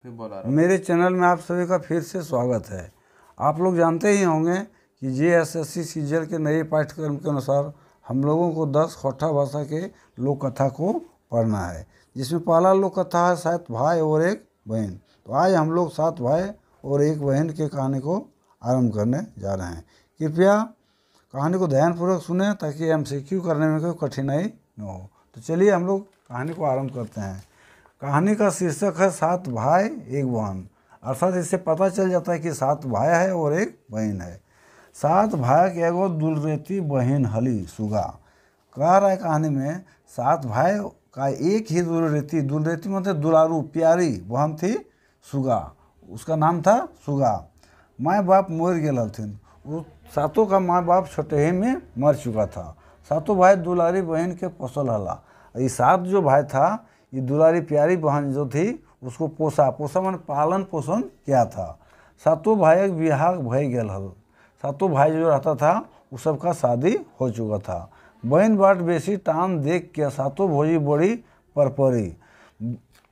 मेरे चैनल में आप सभी का फिर से स्वागत है। आप लोग जानते ही होंगे कि JSSC सीजीएल के नए पाठ्यक्रम के अनुसार हम लोगों को 10 खोटा भाषा के लोक कथा को पढ़ना है, जिसमें पहला लोक कथा है 7 भाई और एक बहन। तो आज हम लोग 7 भाई और एक बहन के कहानी को आरंभ करने जा रहे हैं। कृपया कहानी को ध्यानपूर्वक सुने ताकि MCQ करने में कोई कठिनाई न हो। तो चलिए हम लोग कहानी को आरंभ करते हैं। कहानी का शीर्षक है 7 भाई एक बहन, अर्थात इससे पता चल जाता है कि 7 भाई है और एक बहन है। 7 भाई के एगो दुलरेती बहन हली सुगा। कह रहा है कहानी में 7 भाई का एक ही दुलरेती मतलब दुलारू प्यारी बहन थी सुगा। उसका नाम था सुगा। माँ बाप मर गए हथिन। वो 7 का माँ बाप छोटे ही में मर चुका था। 7 भाई दुलारी बहन के पोसल हला। ये 7 जो भाई था, ये दुलारी प्यारी बहन जो थी उसको पोसा मैंने पालन पोषण किया था। 7 भाई बिहार भय गेल हल। 7 भाई जो रहता था वो सबका शादी हो चुका था। बहन बाट बेसी टान देख के 7 भौजी बड़ी परपरी।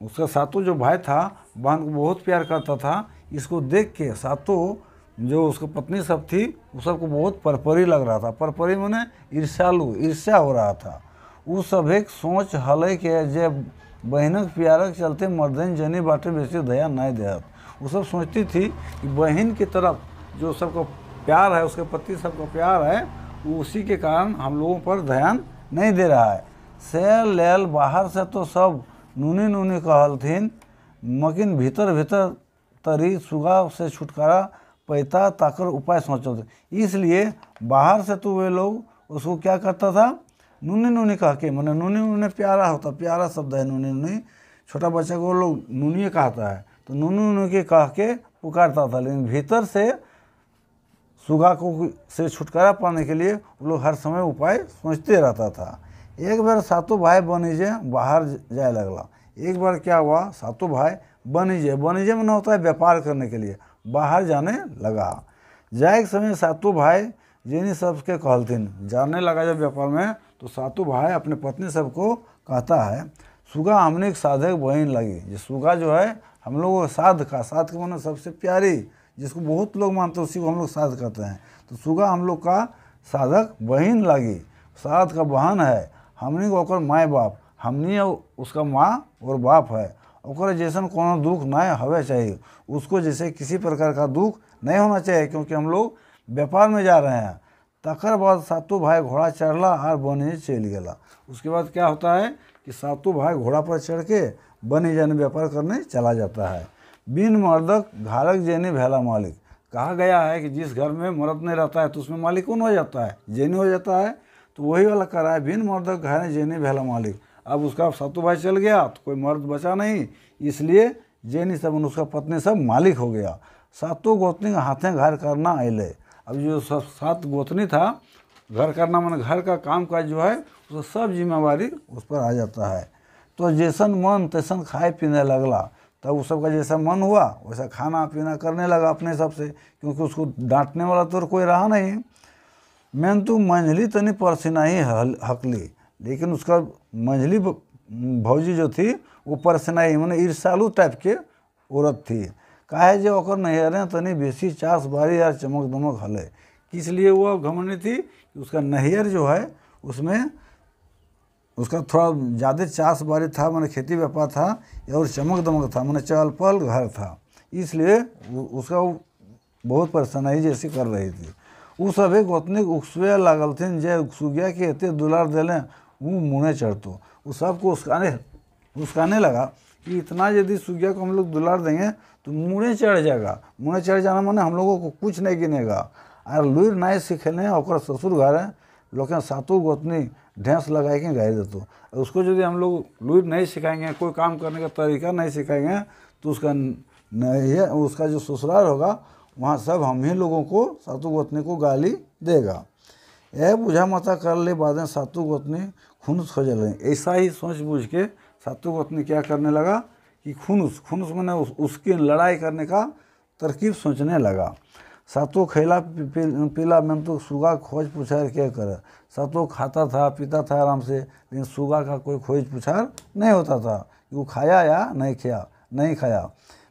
उसका 7 जो भाई था बहन को बहुत प्यार करता था। इसको देख के 7 जो उसकी पत्नी सब थी वो सबको बहुत परपरी लग रहा था। परपरी मैंने ईर्ष्या हो रहा था। वो सब एक सोच हल के जे बहनक प्यारक चलते मर्दन जनी बाटे बेसी दया नहीं देत। वो सब सोचती थी कि बहन की तरफ जो सबका प्यार है, उसके पति सबका प्यार है, वो उसी के कारण हम लोगों पर ध्यान नहीं दे रहा है। से लेल बाहर से तो सब नूनी कहलथिन, मकिन भीतर तरी सुगा से छुटकारा पैता ताकर उपाय सोचो थे। इसलिए बाहर से तो वे लोग उसको क्या करता था, नूनी कह के, मैंने नूनी प्यारा होता, प्यारा शब्द है नूनी। छोटा बच्चा को लोग नूनी कहता है, तो नूनी के कह के पुकारता था। लेकिन भीतर से सुगा को से छुटकारा पाने के लिए वो लोग हर समय उपाय सोचते रहता था। एक बार 7 भाई बनीजे बाहर जाए लगला। एक बार क्या हुआ, 7 भाई बनीजे में ना होता है व्यापार करने के लिए, बाहर जाने लगा। जाए के समय 7 भाई जिन्हीं सबके कहलथिन, जाने लगा जब व्यापार में, तो 7 भाई अपने पत्नी सबको कहता है, सुगा हमने एक साधक बहन लगी। ये सुगा जो है हम लोग साध का माने सबसे प्यारी, जिसको बहुत लोग मानते हैं उसी को हम लोग साध कहते हैं। तो सुगा हम लोग का साधक बहन लगी, साध का बहन है। हमनी को ओकर माँ बाप, हमनी उसका माँ और बाप है। ओकर जैसन कोनो दुख नहीं हवे चाहिए, उसको जैसे किसी प्रकार का दुख नहीं होना चाहिए, क्योंकि हम लोग व्यापार में जा रहे हैं। तकर बाद 7 भाई घोड़ा चढ़ला और बनी चल गया। उसके बाद क्या होता है कि 7 भाई घोड़ा पर चढ़ के बनी जाने व्यापार करने चला जाता है। बिन मर्दक घारक जेनी भैला मालिक। कहा गया है कि जिस घर में मर्द नहीं रहता है तो उसमें मालिक कौन हो जाता है, जेनी हो जाता है। तो वही वाला कर रहा है, बिन मर्दक घारे जेनी भैला मालिक। अब उसका 7 भाई चल गया तो कोई मर्द बचा नहीं, इसलिए जेनी सब उसका पत्नी सब मालिक हो गया। 7 गोतनी हाथे घर करना अले। अब जो 7 गोतनी था, घर करना मैंने घर का काम काज जो है उसका सब जिम्मेवारी उस पर आ जाता है। तो जैसन मन तैसन खाए पीने लगला। तब उस सबका जैसा मन हुआ वैसा खाना पीना करने लगा अपने हिसाब से, क्योंकि उसको डांटने वाला तो कोई रहा नहीं। मैंने तो मंझली तनी परसिना ही हकली, लेकिन उसका मंझली भौजी जो थी वो परसिना ही मैंने ईर्ष्यालु टाइप के औरत थी। काहे जो ओकर नैहरें तनी बेसी चास बारी यार चमक दमक हले। किस लिए वो घमंडी थी कि उसका नैहर जो है उसमें उसका थोड़ा ज़्यादा चास बारी था, मैंने खेती व्यापार था और चमक दमक था, मैंने चहल पहल घर था, इसलिए उसका बहुत परेशानी जैसी कर रही थी। वो सभी गोतनी उकसवे लागल थी, जे सुगिया के एते दुलार दिले वो मुँहे चढ़तो। वो सबको उसकाने लगा कि इतना यदि सुगिया को हम लोग दुलार देंगे तो मुँहे चढ़ जाएगा। मुँहे चढ़ जाना माने हम लोगों को कुछ नहीं गिनेगा। और लुर नहीं सीखने और ससुर घर है लोग 7 गोतनी ढेंस लगा के गाय देते। उसको यदि हम लोग लुर नहीं सिखाएंगे, कोई काम करने का तरीका नहीं सिखाएंगे, तो उसका जो ससुराल होगा वहाँ सब हम ही लोगों को 7 गोतनी को गाली देगा। यह बुझा मता कर ले बाद में 7 गोतनी खुनुस खोज रही। ऐसा ही सोच बूझ के 7 गोतनी क्या करने लगा कि खुनुस मैंने उसकी लड़ाई करने का तरकीब सोचने लगा। 7 खैला पीला में तो सुगा खोज पुछार क्या करे। 7 खाता था पीता था आराम से, लेकिन सुगा का कोई खोज पुछार नहीं होता था कि वो खाया या नहीं खाया।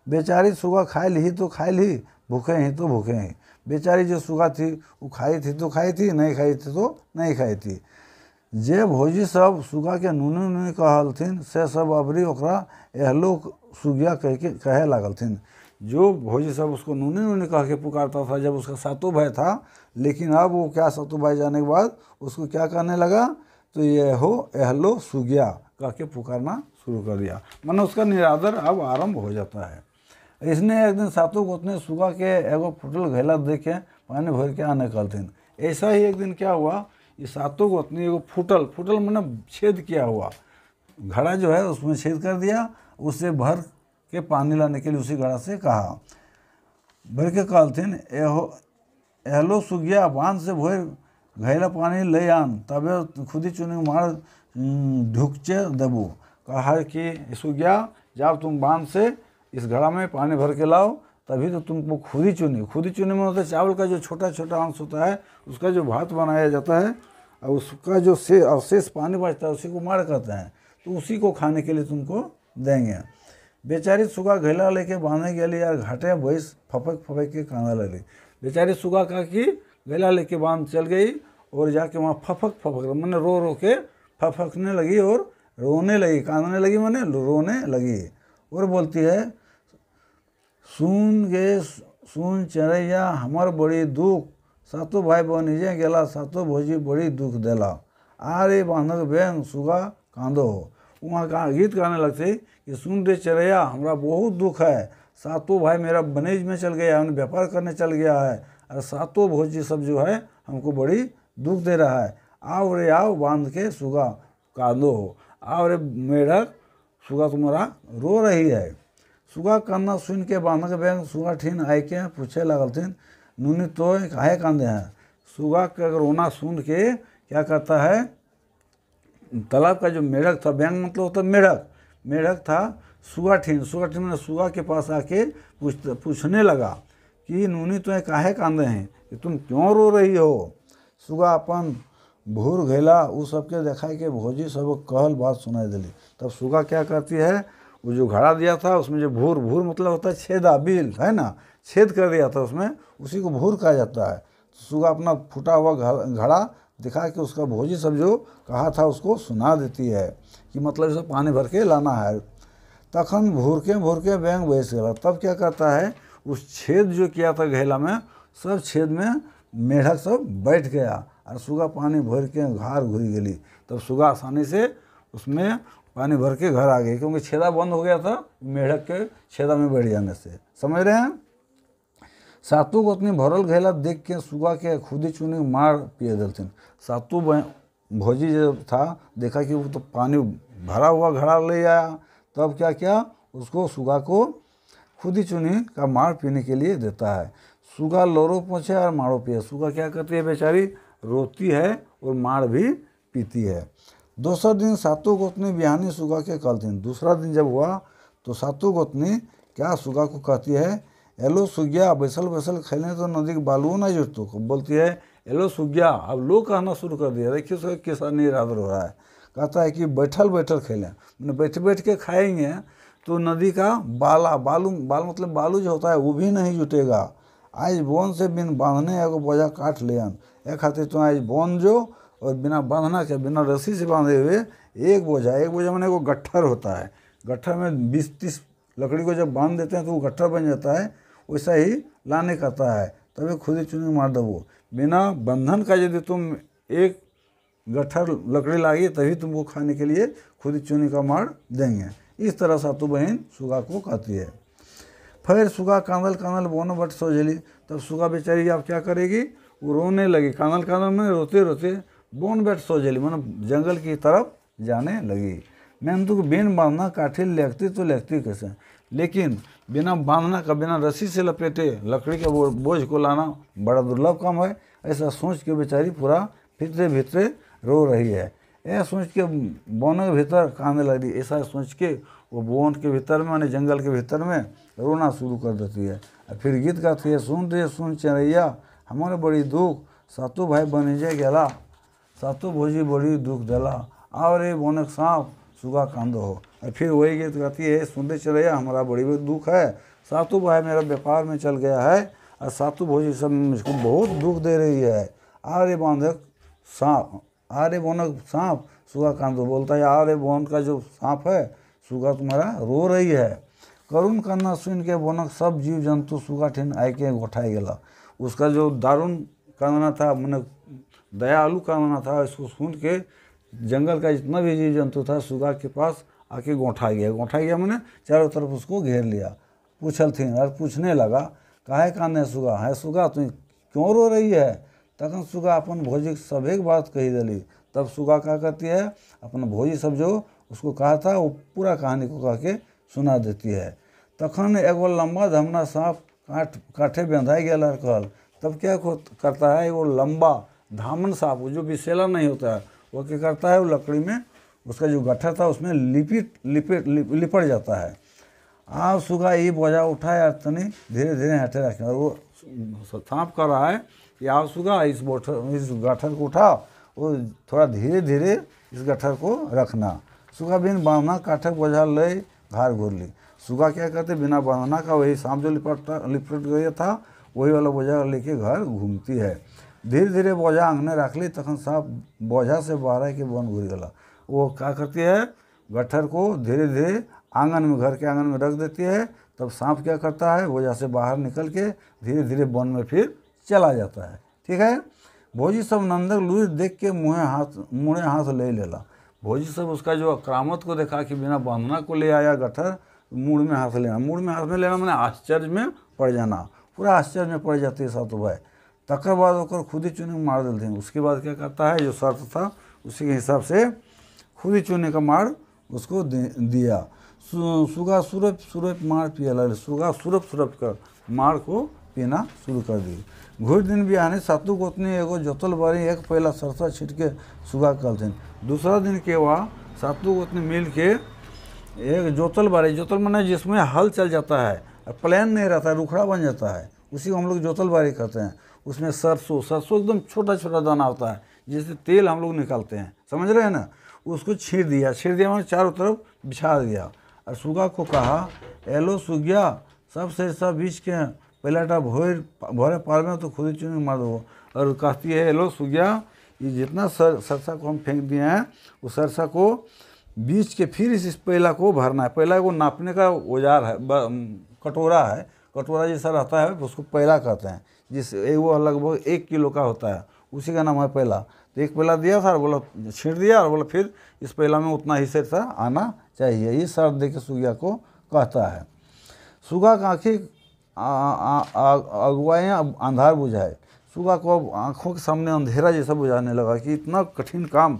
बेचारी सुगा खाई ली तो खाई ली, भूखे ही तो भूखे ही। बेचारी जो सुगा थी वो खाई थी तो खाई थी, नहीं खाई थी तो नहीं खाई थी। जे भोजी सब सुगा के नूनी नूनी कहलथिन से सब अबरी ओकरा एहलो सुगिया कह के कहे लागलथिन। जो भोजी सब उसको नूनी नूनी कह के पुकारता था जब उसका सातों भाई था, लेकिन अब वो क्या सातों भाई जाने के बाद उसको क्या कहने लगा, तो ये हो एहलो सुगिया कह के पुकारना शुरू कर दिया। माने उसका निरादर अब आरंभ हो जाता है। इसने एक दिन सातों गोतनी सुगा के एगो फुटल घैला देख के पानी भर के आने कहलथिन। ऐसा ही एक दिन क्या हुआ, ये सातों गोतनी एगो फुटल माने छेद किया हुआ घड़ा जो है उसमें छेद कर दिया, उससे भर के पानी लाने के लिए उसी घड़ा से कहा। भर के कहलथिन एहलो सुगिया बांध से भोर घैला पानी ले आन, तबे खुदी चुनी मार ढुकचे देबू। कहा कि सुगिया जब तुम बांध से इस घड़ा में पानी भर के लाओ तभी तो तुमको खुदी चुनी में होता है चावल का जो छोटा छोटा अंश होता है उसका जो भात बनाया जाता है, और उसका जो अवशेष पानी बचता है उसी को मार कहते हैं, तो उसी को खाने के लिए तुमको देंगे। बेचारी सुगा घैला लेके बांधने के लिए यार घाटे भैंस फपक के कांदा लगी। बेचारी सुगा का कि घैला लेके बांध चल गई और जाके वहाँ फपक मैंने रो के फपकने लगी और रोने लगी, कांदने लगी मैंने रोने लगी और बोलती है, सुन चरैया हमर बड़ी दुख, सातों भाई बनिजे गेला सातों भोजी बड़ी दुख देला। आरे बांधक बेंग सुगा कांदो हो। वहाँ का गीत गाने लगते कि सुन रे चरैया हमरा बहुत दुख है, सातों भाई मेरा बनेज में चल गया है, व्यापार करने चल गया है, और सातों भोजी सब जो है हमको बड़ी दुख दे रहा है। आओ रे आओ बांध के सुगा कांदो हो। आओ रे मेढक सुगा तुम्हारा रो रही है। सुगा कांदा सुन के बांधक बेंग सुगा ठीन आए के पूछे लगलथिन, नूनी तो काहे कांदे हैं। सुगा का रोना सुन के क्या करता है, तालाब का जो मेढक था, बैंग मतलब होता मेढक था, सुगा ठीन मैंने सुगा के पास आके पूछने लगा कि नूनी तो काहे कांदे हैं, कि तुम क्यों रो रही हो। सुगा अपन भूर घैला वो सबके देखा के भोजी सब कहल बात सुनाई दिली। तब सुगा क्या करती है, वो जो घड़ा दिया था उसमें जो भूर मतलब होता है छेदा बिल है ना, छेद कर दिया था उसमें, उसी को भूर कहा जाता है। सुगा अपना फूटा हुआ घड़ा दिखा के उसका भोजी सब जो कहा था उसको सुना देती है कि मतलब इसे पानी भर के लाना है। तखन भूर के बैंग बैस गया। तब क्या करता है, उस छेद जो किया था घेला में, सब छेद में मेढक सब बैठ गया और सुगा पानी भर के घर घुरी गई। तब सुगा आसानी से उसमें पानी भर के घर आ गई, क्योंकि छेदा बंद हो गया था मेढक के छेदा में बैठ जाने से। समझ रहे हैं। सातों गोतनी भरल घैला देख के सुगा के खुदी चुनी मार पिए दिलथिन। सातों भोजी जो था देखा कि वो तो पानी भरा हुआ घड़ा ले आया, तब क्या किया, उसको सुगा को खुदी चुनी का मार पीने के लिए देता है। सुगा लोरो पोछे और मारो पिए। सुगा क्या करती है, बेचारी रोती है और मार भी पीती है। दूसरा दिन सातों गोतनी बिहानी सुगा के कहलथिन। दूसरा दिन जब हुआ तो सातों गोतनी क्या सुगा को कहती है, एलो सुगिया बैसल खेलने तो नदी के बालू ना जुटतो। बोलती है एलो सुगिया। अब लोग कहना शुरू कर दिया, देखिए उसका कैसा निरादर हो रहा है। कहता है कि बैठल खेलें, मैंने बैठ के खाएंगे तो नदी का बाल मतलब बालू जो होता है वो भी नहीं जुटेगा। आज बोन से बिन बांधने एगो बोझा काट लियन, एक खातिर तो आज बोन जो और बिना बांधना के बिना रस्सी से बांधे हुए एक बोझा मैंने एगो गट्ठर होता है, गट्ठर में 20-30 लकड़ी को जब बांध देते हैं तो वो गट्ठर बन जाता है, वैसा ही लाने कहता है। तभी खुदी चुनी मार दबो। बिना बंधन का यदि तुम एक गट्ठर लकड़ी लागी तभी तुमको खाने के लिए खुदी चुनी का मार देंगे। इस तरह सातों बहन सुगा को कहती है। फिर सुगा कांदल बोनो बट सोझली। तब सुगा बेचारी अब क्या करेगी, वो रोने लगी, कांदल में रोते बोन बैठ सोझली मतलब जंगल की तरफ जाने लगी। मैंने तो बिन बांधना काठी लेखती तो लेखती कैसे, लेकिन बिना बांधना का बिना रस्सी से लपेटे लकड़ी के बोझ को लाना बड़ा दुर्लभ काम है। ऐसा सोच के बेचारी पूरा भीतरे रो रही है। यह सोच के बोन के भीतर कांदने लगी। ऐसा सोच के वो बोन के भीतर में माने जंगल के भीतर में रोना शुरू कर देती है। और फिर गीत गाती है, सुन चरैया हमारे बड़ी दुख, सातों भाई बनिजे गेला सातों भोजी बड़ी दुख देला। आओ रे बोनक सांप सुगा कांदो हो। और फिर वही गीत गाती है, सुन रे चरैया हमारा बड़ी दुख है, सातू भाई मेरा व्यापार में चल गया है और सातू भोजी सब मुझको बहुत दुख दे रही है। आर्य बांधक सांप, आर्य बोनक सांप सुगा कांदो बोलता है, आर्य बोन का जो सांप है सुगा तुम्हारा रो रही है। करुण कान्ना सुन के बोनक सब जीव जंतु सुगा ठिन आय के गोठाई गला। उसका जो दारुण कांदना था, मैंने दयालु कांदना था, इसको सुन के जंगल का जितना भी जीव जंतु था सुगा के पास आके गोठा गया मैंने चारों तरफ उसको घेर लिया। पूछल थी और पूछने लगा, काहे कांदे सुगा, है सुगा तू क्यों रो रही है। तखन सुगा अपन भोजी सब एक बात कही दिली। तब सुगा क्या करती है, अपन भोजी सब जो उसको कहा था वो पूरा कहानी को कह के सुना देती है। तखन एगो लंबा धमना सांप काठे बंधाई गया कहल। तब क्या करता है, वो लंबा धामन सांप जो विषैला नहीं होता है वो क्या करता है, वो लकड़ी में उसका जो गट्ठर था उसमें लिपट जाता है। आप सुगा ये बोझा उठाए और तनी धीरे धीरे हटे रखें। और वो सांप कर रहा है कि आप सुगा इस गट्ठर को उठाओ, वो थोड़ा धीरे धीरे इस गट्ठर को रखना। सुगा बिन बांधना काठक बोझा ले घर घूर ली। सुगा क्या करते, बिना बांधना का वही सांप जो लिपट गया था वही वाला बोझा लेके घर घूमती है। धीरे धीरे बोझा आंगने रख ली। तखन सांप बोझा से बाहर के बन घूर गला। वो क्या करती है, गट्ठर को धीरे धीरे आंगन में, घर के आंगन में रख देती है। तब सांप क्या करता है, बोझा से बाहर निकल के धीरे धीरे वन में फिर चला जाता है। ठीक है। भोजी सब नंदक लुई देख के मुँहे हाथ ले लेला। भोजी सब उसका जो करामत को देखा कि बिना बांधना को ले आया गट्ठर, मूड में हाथ लेना। मूड में हाथ में लेना मैंने आश्चर्य में पड़ जाना, पूरा आश्चर्य में पड़ जाती है सातु भाई। तकर बाद होकर खुद ही चुनी मार देते हैं। उसके बाद क्या करता है, जो शर्त था उसी के हिसाब से खुद ही चूने का मार उसको दिया। सुगा सुरप मार पिया लगे। सुगा सुरप कर मार को पीना शुरू कर दी। घुर दिन भी आने सातु गोतनी एगो जोतल बारी एक पहला सरसा छिट के सुगा कहते। दूसरा दिन के वहाँ सातु गोतनी मिल के एक जोतल बारी, जोतल माने जिसमें हल चल जाता है, प्लान नहीं रहता है, रुखड़ा बन जाता है, उसी को हम लोग जोतल बारी कहते हैं। उसमें सरसों एकदम छोटा छोटा दाना होता है, जिससे तेल हम लोग निकालते हैं, समझ रहे हैं ना। उसको छीड़ दिया मैंने चारों तरफ बिछा दिया। और सुगा को कहा, एलो सुगिया सब सरसा बीच के पहलाटा भोरे पार में तो खुद ही चुनी मार दो। और कहती है, एलो सुगिया ये जितना सरसा को हम फेंक दिए हैं उस सरसा को बीच के फिर इस पहला को भरना है। पहला को नापने का औजार है, कटोरा है, कटोरा जैसा रहता है उसको पहला कहते हैं, जिस वो लगभग 1 किलो का होता है, उसी का नाम है पहला। तो एक पहला दिया था और बोला छींट दिया और बोला फिर इस पहला में उतना ही से आना चाहिए। ये शर्त दे के सुगिया को कहता है। सुगा का आँखें अगुआइयाँ अंधार बुझाए। सुगा को अब आँखों के सामने अंधेरा जैसा बुझाने लगा कि इतना कठिन काम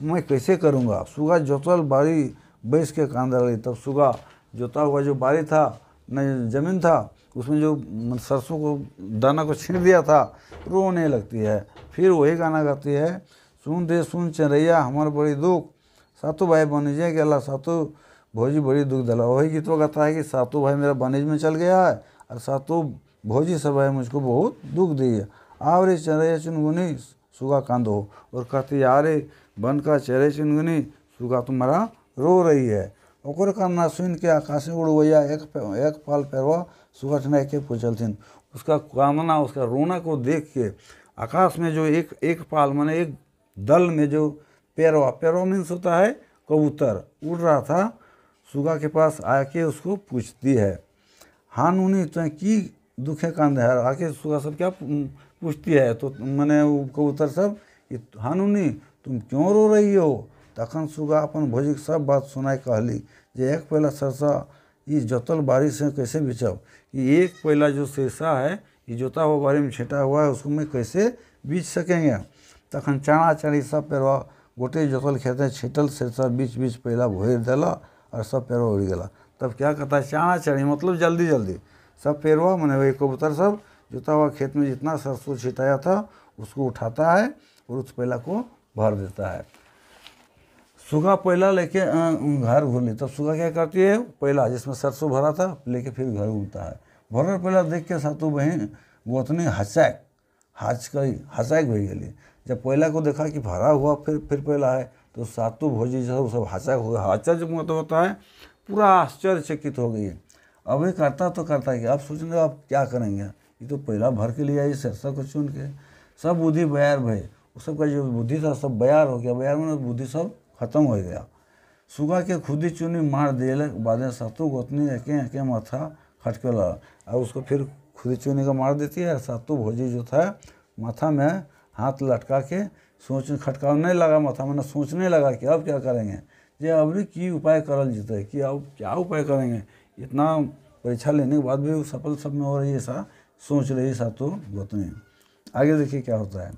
मैं कैसे करूँगा। सुगा जोतल बारी बैस के कांद लगी। तब सुगा जोता हुआ जो बारी था न जमीन था उसमें जो सरसों को दाना को छींट दिया था रोने लगती है। फिर वही गाना गाती है, सुन दे सुन चरैया हमार बड़ी दुख, सातु भाई बनिजे गेला सातु भोजी बड़ी दुख दिला। वही गीत वो गाता है कि सातु भाई मेरा बनिज में चल गया है और सातु भोजी सब है मुझको बहुत दुख दी है। आवरे चरैया चुनगुनी सुगा कांदो। और कहती है, अरे बन का चेहरे चुनगुनी सुगा तुम्हारा रो रही है। ओकर कान्ना सुन के आकाश में उड़वैया एक पाल पैरवा सुगा ठना के पूछलथिन। उसका कामना, उसका रोना को देख के आकाश में जो एक पाल माने एक दल में जो पैरवा मीन्स होता है कबूतर, उड़ रहा था। सुगा के पास आके उसको पूछती है, हाँ नूनी तो की दुखे कांदे है। आके सुगा सब क्या पूछती है, तो मैंने वो कबूतर सब, हाँ नूनी तुम क्यों रो रही हो। तखन सुगा अपन भोजी सब बात सुनाई कहली जे एक पहला सरसा ये जोतल बारी से कैसे बिछाओ। ये एक पहला जो सरसा है ये जोता हुआ बारी में छिटा हुआ है, उसको मैं कैसे बीच सकेंगे। तखन चाणा चाणी सब पेरवा गोटे जोतल खेते छिटल सरसा बीच बीच पहला भोर दिला और सब पेरवा उड़ गया। तब क्या कहता है, चाणा चाणी मतलब जल्दी जल्दी सब पेरवा मैंने वही कबूतर सब जोता हुआ खेत में जितना सरसों छिटाया था उसको उठाता है और उस पहला को भर देता है। सुगा पहला लेके घर घूम ली। तब सुगा क्या करती है, पहला जिसमें सरसों भरा था लेके फिर घर घूमता है। भरल पहला देख के सातु बहन गोतनी हंसाक हो गई। जब पहला को देखा कि भरा हुआ फिर पहला है तो सातु भोजी सब हंसाक हो गया। आश्चर्य मतलब होता है पूरा आश्चर्यचकित हो गई। अब ये करता तो करता क्या, अब सोचने अब क्या करेंगे, ये तो पहला भर के लिए आई सरसों को चुन के, सब बुद्धि बयार भय, वो सबका जो बुद्धि था सब बयार हो गया, बयार में बुद्धि सब खत्म हो गया। सुगा के खुदी चुनी मार दिए बाद सातों गोतनी एके एके माथा खटके लड़ा, और उसको फिर खुदी चुनी का मार देती है। सातों भोजी जो था माथा में हाथ लटका के खटकाने लगा माथा में, सोचने लगा कि अब क्या करेंगे, ये अबरी की उपाय करल जीते कि अब क्या उपाय करेंगे, इतना परीक्षा लेने के बाद भी वो सफल सब में हो रही है, ऐसा सोच रही सातों गोतनी। आगे देखिए क्या होता है।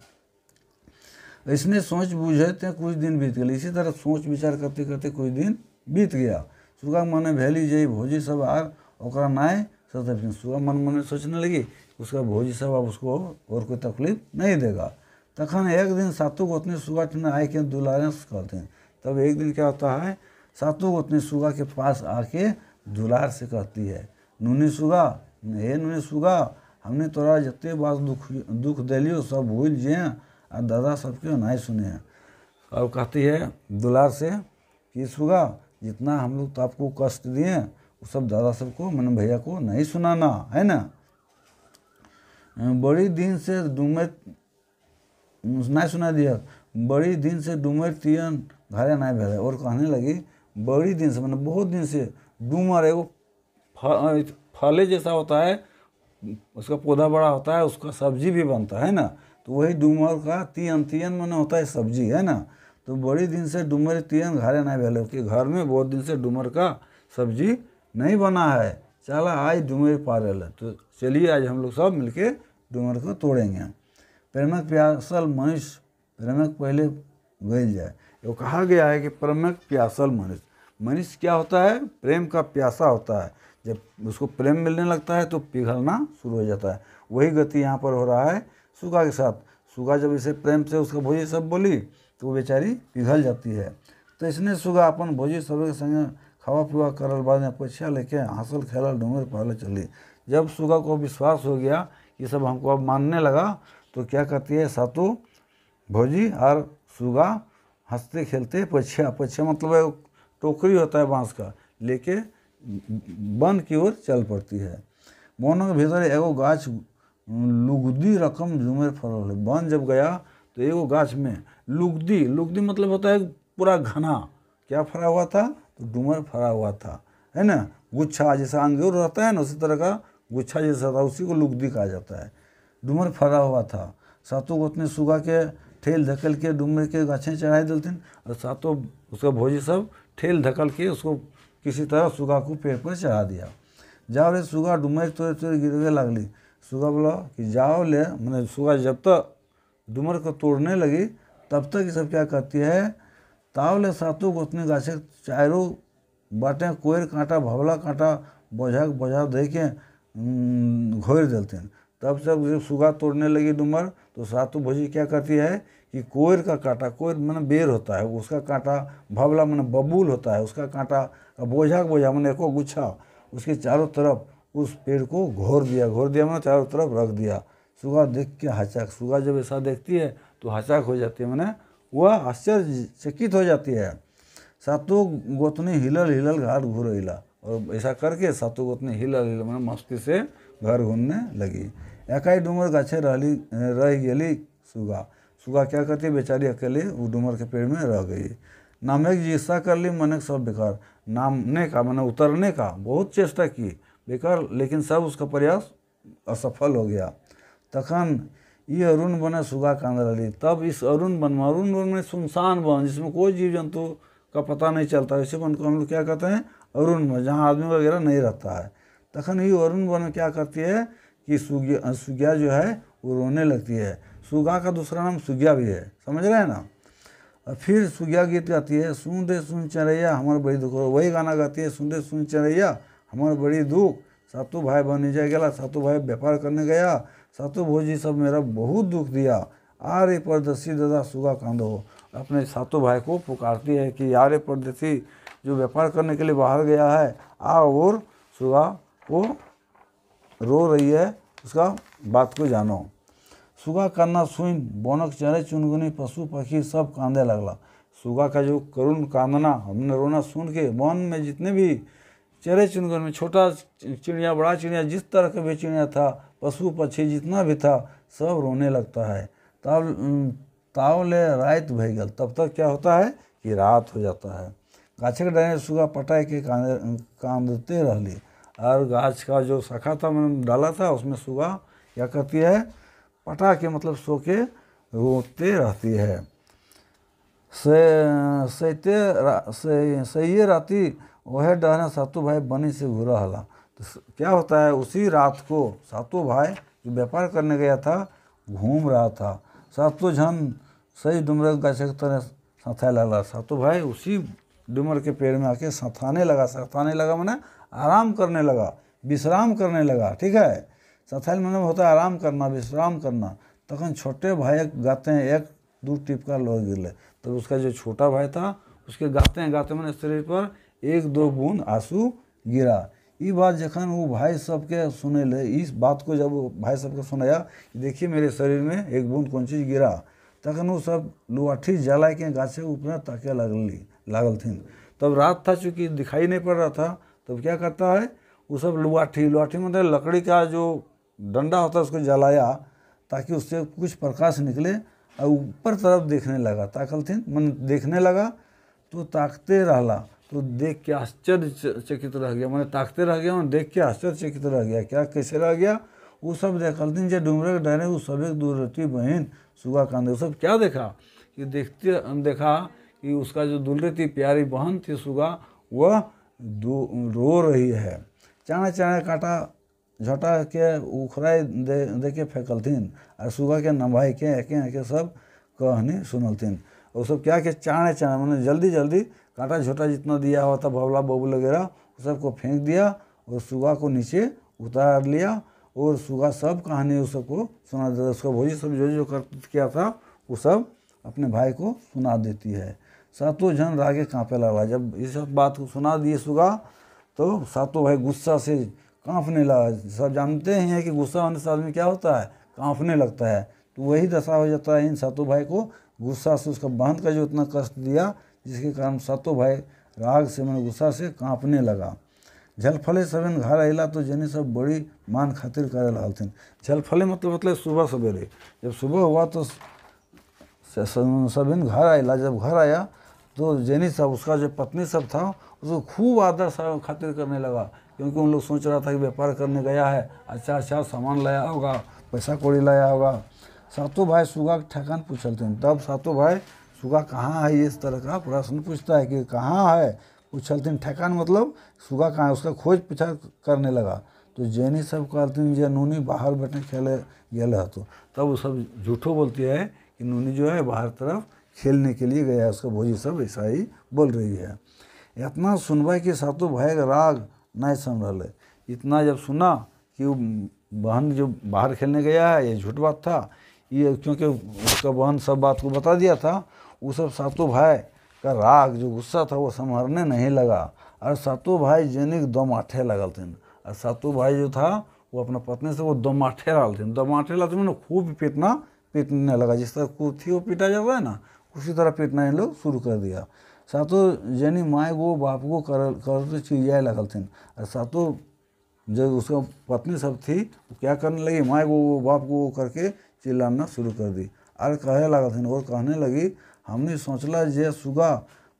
इसने सोच बूझे थे कुछ दिन बीत गए, इसी तरह सोच विचार करते करते कुछ दिन बीत गया। सुगा मने भेली जई भोजी सब आर ओकरा नाय सतफिन, सुगा मन मन सोचने लगी उसका भोजी सब अब उसको और कोई तकलीफ नहीं देगा। तखन एक दिन सातों गोतनी सुगा ठने आए के दुलारे कहते हैं। तब एक दिन क्या होता है, सातों गोतनी सुगा के पास आके दुलार से कहती है, नूनी सुगा, हे नूनी सुगा, हमने तोरा जते बात दुख दिलियो सब भूल जिए और दादा सबके नहीं सुने हैं। और कहती है दुलार से कि सुगा जितना हम लोग तो आपको कष्ट दिए वो सब दादा सबको मैंने भैया को नहीं सुनाना है ना। बड़ी दिन से डूमर नहीं सुना दिया, बड़ी दिन से डूमर तियन घरे नहीं भेले, और कहने लगी बड़ी दिन से मैंने बहुत दिन से, डूमर एगो फले जैसा होता है, उसका पौधा बड़ा होता है, उसका सब्जी भी बनता है ना, तो वही डूमर का तियन, तियन मैंने होता है सब्जी है ना। तो बड़ी दिन से डूमर तियन घरे नहीं भेले, कि घर में बहुत दिन से डूमर का सब्जी नहीं बना है, चला आज डूमर पारे ले, तो चलिए आज हम लोग सब मिलके डूमर को तोड़ेंगे। प्रेमक प्यासल मनुष्य प्रेमक पहले गल जाए, वो कहा गया है कि प्रेमक प्यासल मनुष्य, मनुष्य क्या होता है, प्रेम का प्यासा होता है, जब उसको प्रेम मिलने लगता है तो पिघलना शुरू हो जाता है। वही गति यहाँ पर हो रहा है सुगा के साथ। सुगा जब इसे प्रेम से उसका भोजी सब बोली तो वो बेचारी पिघल जाती है। तो इसने सुगा अपन भोजी सब के संगे खावा पीवा करल बाद में पछिया लेके हंसल खेलल डूमर पहले चली। जब सुगा को विश्वास हो गया कि सब हमको अब मानने लगा, तो क्या करती है सातों भोजी और सुगा हंसते खेलते पछिया, पछिया मतलब टोकरी होता है बांस का, लेके वन की ओर चल पड़ती है। मोनो के भीतर एगो गाछ लुगदी रकम झूमर फरल है। वन जब गया तो एगो गाछ में लुगदी, लुगदी मतलब होता है पूरा घना, क्या फरा हुआ था, तो डूमर फरा हुआ था है ना, गुच्छा जैसा अंगूर रहता है ना उसी तरह का गुच्छा जैसा था, उसी को लुगदी कहा जाता है। डूमर फरा हुआ था। सातों गोतनी सुगा के ठेल धकल के डूमर के गाछे चढ़ाई देलथिन, और सातों उसका भोजी सब ठेल धकल के उसको किसी तरह सुगा को पेड़ पर चढ़ा दिया। जाओ रे सुगा डूमर तोड़े तोड़े गिरवे लगली। सुगा बोला कि जाओ ले, मैंने सुगा जब तक डूमर को तोड़ने लगी तब तक ये सब क्या करती है, ताव ले सातों गोतनी गाछे चारों बाटे कोयर कांटा भवला कांटा बोझा दे के घोर देलथिन। तब जब सुगा तोड़ने लगी डूमर तो सातों भोजी क्या करती है कि कोयर का कांटा, कोयर मैंने बेर होता है उसका कांटा, भवला मैंने बबूल होता है उसका कांटा, बोझा मैंने एको गुच्छा उसके चारों तरफ उस पेड़ को घोर दिया मैंने चारों तरफ रख दिया। सुगा देख के हचाक, सुगा जब ऐसा देखती है तो हचाक हो जाती है, मैंने वह आश्चर्यचकित हो जाती है। सातों गोतनी हिलल घाट घूर हिला, और ऐसा करके सातों गोतनी हिलल मैंने मस्ती से घर घूमने लगी। एकाई डूमर गाछे रह गेली सुगा। सुगा क्या करती है बेचारी अकेले वो डूमर के पेड़ में रह गई। नामेक जिस्सा कर ली मनक सब बेकार, नामने का मैंने उतरने का बहुत चेष्टा की बेकार, लेकिन सब उसका प्रयास असफल हो गया। तखन ये अरुण बने सुगा कांद रही। तब इस अरुण वन में सुनसान वन जिसमें कोई जीव जंतु का पता नहीं चलता, इसी वन को हम लोग क्या कहते हैं अरुण वन, जहाँ आदमी वगैरह नहीं रहता है। तखन ये अरुण वन में क्या करती है कि सुगिया जो है वो रोने लगती है। सुगा का दूसरा नाम सुगिया भी है, समझ रहे हैं ना। और फिर सुगिया गीत गाती है, सुन दे सुन चरैया हमारे बड़ी दुख, वही गाना गाती है, सुन दे सुन चरैया हमारे बड़ी दुख। सातों भाई वाणिज्य गया, सातों भाई व्यापार करने गया, सातों भोजी सब मेरा बहुत दुख दिया। आरे परदेसी दादा सुगा कांदो, अपने सातों भाई को पुकारती है कि यारे परदेसी जो व्यापार करने के लिए बाहर गया है आओ, और सुगा वो रो रही है, उसका बात को जानो। सुगा कान्ना सुन बोनक चरे चुनगुनी पशु पक्षी सब कांदे लगला। सुगा का जो करुण कांदना हमने रोना सुन के वन में जितने भी चेहरे चुनगन में छोटा चिड़िया बड़ा चिड़िया जिस तरह का भी चिड़िया था, पशु पक्षी जितना भी था सब रोने लगता है। तावले रात भय गल, तब तक क्या होता है कि रात हो जाता है। गाछक डाले सुगा पटाए के कांदते रहली, और गाछ का जो शाखा था मैंने डाला था उसमें सुगा क्या करती है, पटा के मतलब सो के रोते रहती है। सही राती वह डहना सातों भाई बनी से घूरा हला। तो क्या होता है, उसी रात को सातों भाई जो व्यापार करने गया था घूम रहा था। सातों जन सही डुमर गाछक तरह सथाए लगा। सातों भाई उसी डुमर के पेड़ में आके सथाने लगा मैंने आराम करने लगा, विश्राम करने लगा। ठीक है, सथाइल मैंने होता है आराम करना, विश्राम करना। तखन छोटे भाई गाते हैं एक दो टिपका लोग गिरले। तो उसका जो छोटा भाई था उसके गाते मैंने शरीर पर एक दो बूंद आंसू गिरा। ये बात जखन वो भाई सबके सुने ले, इस बात को जब वो भाई सबके सुनाया कि देखिए मेरे शरीर में एक बूंद कौन चीज़ गिरा, तखन वो सब लाठी जला के गाछे ऊपर ताके लागल थीन। तब रात था, चूँकि दिखाई नहीं पड़ रहा था, तब क्या करता है वो सब लाठी मतलब लकड़ी का जो डंडा होता है उसको जलाया ताकि उससे कुछ प्रकाश निकले, और ऊपर तरफ देखने लगा। ताकल थी मन देखने लगा, तो ताकते रहला, तो देख के आश्चर्यचकित रह गया। मैंने ताकते रह गया, मैंने देख के आश्चर्यचकित रह गया। क्या कैसे रह गया, वो सब देखल थी जो डुमरे के डरे वो सब एक दूरती बहन सुगा कांदे। वो सब क्या देखा कि देखा कि उसका जो दुलरती प्यारी बहन थी सुगा, वह रो रही है। चाणे काटा झटा के उखराई दे के फेंकलथिन, और सुगा के नभाई के एके सब कहानी सुनलथिन। और सब क्या कि चाणे मैंने जल्दी कांटा झोटा जितना दिया हुआ था बबला बबूल वगैरह वो सबको फेंक दिया, और सुगा को नीचे उतार लिया, और सुगा सब कहानी उस सबको सुना देता। उसका भोजी सब जो किया था वो सब अपने भाई को सुना देती है। सातों जन रागे काँपे लगा। जब ये सब बात को सुना दिए सुगा, तो सातों भाई गुस्सा से काँपने लगा। सब जानते ही हैं कि गुस्सा होने से आदमी क्या होता है, काँपने लगता है। तो वही दशा हो जाता है इन सातों भाई को, गुस्सा से उसका बहन का जो इतना कष्ट दिया, जिसके कारण सातों भाई राग से मैंने गुस्सा से काँपने लगा। झलफले सबिन घर अला तो जनी सब बड़ी मान खातिर करे लगलथिन। झलफले मतलब सुबह सवेरे, जब सुबह हुआ तो सबिन घर अला। जब घर आया तो जेनी सब उसका जो पत्नी सब था उसको खूब आदर खातिर करने लगा, क्योंकि उन लोग सोच रहा था कि व्यापार करने गया है, अच्छा सामान लाया होगा, पैसा कौड़ी लाया होगा। सातों भाई सुगा के ठिकान पूछलते हैं। तब सातों भाई सुगा कहाँ है इस तरह का प्रश्न पूछता है कि कहाँ है, पूछलते ठिकान मतलब सुगा कहाँ है, उसका खोज पीछा करने लगा। तो जेनी सब कहते जे नूनी बाहर बैठे खेले गया है। तो तब वो सब झूठो बोलती है कि नूनी जो है बाहर तरफ खेलने के लिए गया है। उसका भोजी सब ऐसा ही बोल रही है। इतना सुनवा कि सातों भाई का राग नहीं संभल। इतना जब सुना कि वो बहन जो बाहर खेलने गया है ये झूठ बात था, ये क्योंकि उसका बहन सब बात को बता दिया था, वो सब सातों भाई का राग जो गुस्सा था वो संभरने नहीं लगा, और सातों भाई जेनी दम आठे लगल थे। और सातों भाई जो था वो अपना पत्नी से वो दम आठे रहा थे। दम आठे लाते मैंने खूब पीटने लगा। जिस तरह कुर्थी वो पीटा जाता है ना, उसी तरह पीटना इन लोग शुरू कर दिया। सातों जनी माए को बाप को कर चिड़ियाए लगल थे। और सातों जब उसका पत्नी सब थी वो क्या करने लगी, माए को बाप को करके चिल्लाना शुरू कर दी। और कहे लगा थे, और कहने लगी हमने सोचला जे सुगा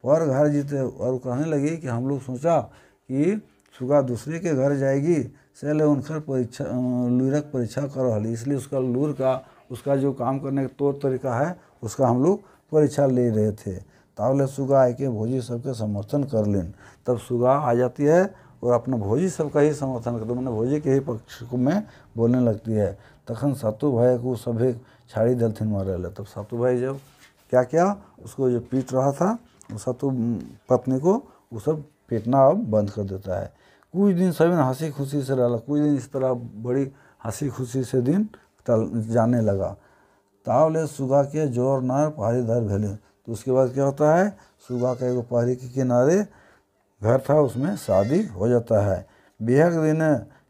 पर घर जीते। और कहने लगी कि हम लोग सोचा कि सुगा दूसरे के घर जाएगी, सेले उनकर परीक्षा लूरक परीक्षा कर रही, इसलिए उसका लूर का उसका जो काम करने का तौर तरीका है उसका हम लोग परीक्षा ले रहे थे। तावले सुगा आके भोजी सबके समर्थन कर लेन। तब सुगा आ जाती है और अपना भोजी सबका ही समर्थन करते, मैंने भोजी के ही पक्ष में बोलने लगती है। तखन सातों भाई को सभी छाड़ी दलथिन मारे। तब सातों भाई जब क्या उसको जो पीट रहा था वो सातों पत्नी को वो सब पीटना अब बंद कर देता है। कुछ दिन सभी हंसी खुशी से रहा, कुछ दिन इस तरह बड़ी हंसी खुशी से दिन जाने लगा। तावले सुगा के जोर नार पहाड़ी धर भेले। तो उसके बाद क्या होता है, सुगा का एगो पहाड़ी के किनारे घर था, उसमें शादी हो जाता है। बिहा के दिन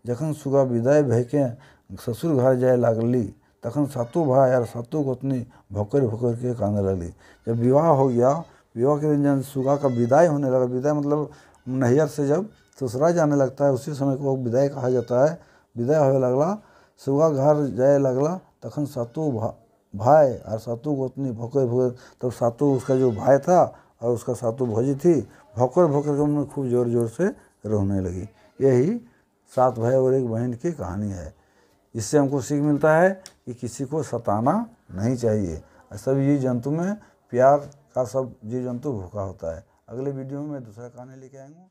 जखन सुगा विदाई भे के ससुर घर जाए लागली, तखन सातों भाई और सातों गोतनी भोकर के कांदे लगली। जब विवाह हो गया, विवाह के दिन जब सुगा का विदाई होने लगा, विदाई मतलब नैहर से जब ससुराल जाने लगता है, उसी समय को विदाई कहा जाता है। विदाई होने लगला, सुगा घर जाए लगला, तखन सातों भाई और सातों गोतनी भोकर भोकर, तब सातों उसका जो भाई था और उसका सातों भौजी थी, भोकर भोकर के उनमें खूब जोर जोर से रोने लगी। यही 7 भाई और 1 बहन की कहानी है। इससे हमको सीख मिलता है कि किसी को सताना नहीं चाहिए। सब जीव जंतु में प्यार का सब जीव जंतु भूखा होता है। अगले वीडियो में मैं दूसरा कहानी लेके आऊँगा।